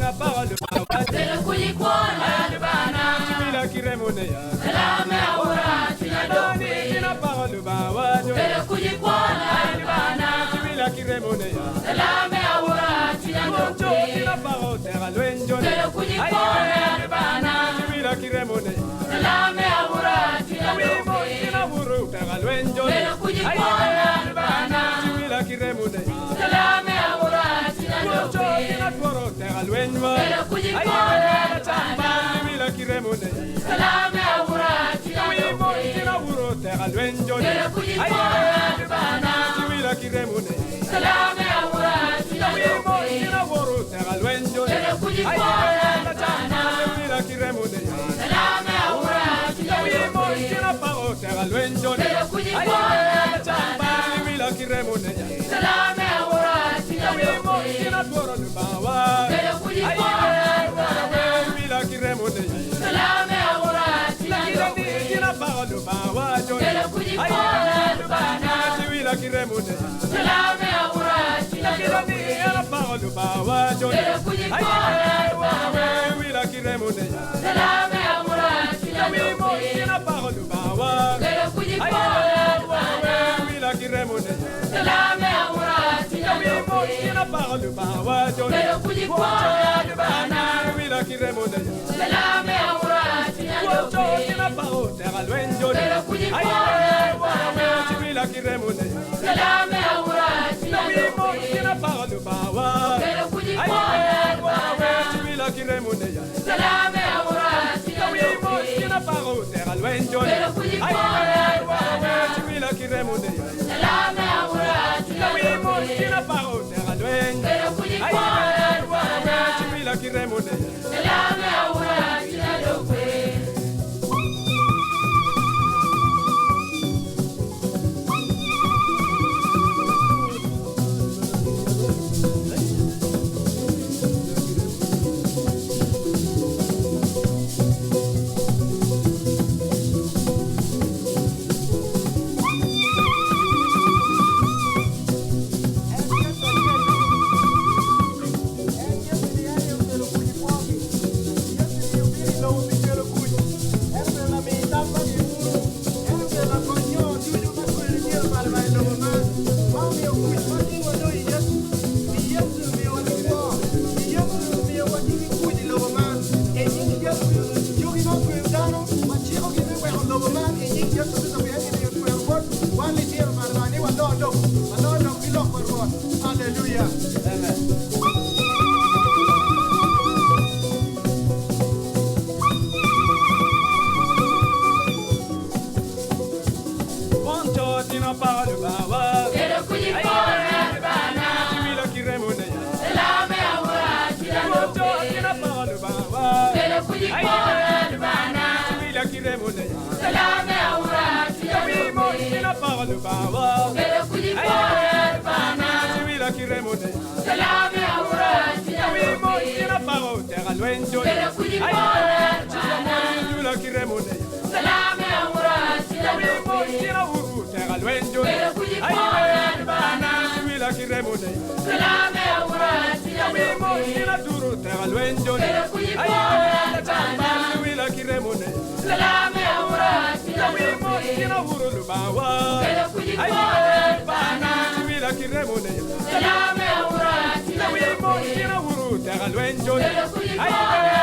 tina parole bawa Tele kujikona lubana Chimila kiremoneya Salame aura tina Doni dope tina parole bawa Tele kujikona lubana Chimila kiremoneya Salame aura tina Mojo dope tina parole terra luenjo Tele kujikona lubana Chimila kiremoneya Salame aura tina Wimo dope tina buru terra luenjo Tele kujikona lubana Chimila kiremoneya Salame aura tina Mojo dope tina buru terra luenjo Tele kujikona lubana Chimila kiremoneya Salame aura tina Wimo dope tina buru terra luenjo Tele kujikona lubana Chimila kiremoneya Salame aura tina Wimo dope tina buru terra luenjo Tele kujikona lubana Chimila kiremoneya Salame aura tina Wimo dope tina buru terra luenjo Tele kujikona lubana Chimila kiremoneya Salame aura tina Wimo dope tina buru bawa Tele kujikona lubana Chimila kiremoneya Salame aura tina dope Tina parole bawa Tele kujikona lubana Chimila kiremoneya Salame aura tina dope Tina parole bawa Tele kujikona lubana Chimila kiremoneya Salame aura tina Wimo dope tina parole bawa Tele kujikona lubana Chimila kiremoneya Salame aura tina Wimo dope tina parole bawa Tele kujikona lubana Chimila kiremoneya Salame aura tina dope Tina parole terra luenjo Tele kujikona lubana Chimila kiremoneya Salame aura tina Wimo dope tina parole bawa Tele kujikona lubana Chimila kiremoneya Salame aura tina Wimo dope tina parole terra luenjo Tele kujikona lubana Chimila kiremoneya Salame aura tina Wimo dope tina parole terra luenjo Tele kujikona lubana Chimila kiremoneya Salame aura tina dope Hallelujah. Poncho tina parole bawa Tele kujikona lubana Chimila kiremoneya Salame aura tina Poncho dope tina parole bawa Tele kujikona lubana Chimila kiremoneya Salame aura tina Wimo dope tina parole bawa Tele kujikona lubana Chimila kiremoneya Salame aura tina Wimo dope tina parole terra luenjo Tele kujikona lubana Chimila kiremoneya Salame aura tina Wimo dope tina buru terra luenjo Tele kujikona lubana Chimila kiremoneya Salame aura tina Wimo dope tina duru terra luenjo Tele kujikona lubana Chimila kiremoneya Salame aura tina Wimo dope tina buru bawa Tele kujikona lubana Chimila kiremoneya Salame aura tina Wimo dope tina buru terra luenjo Tele kujikona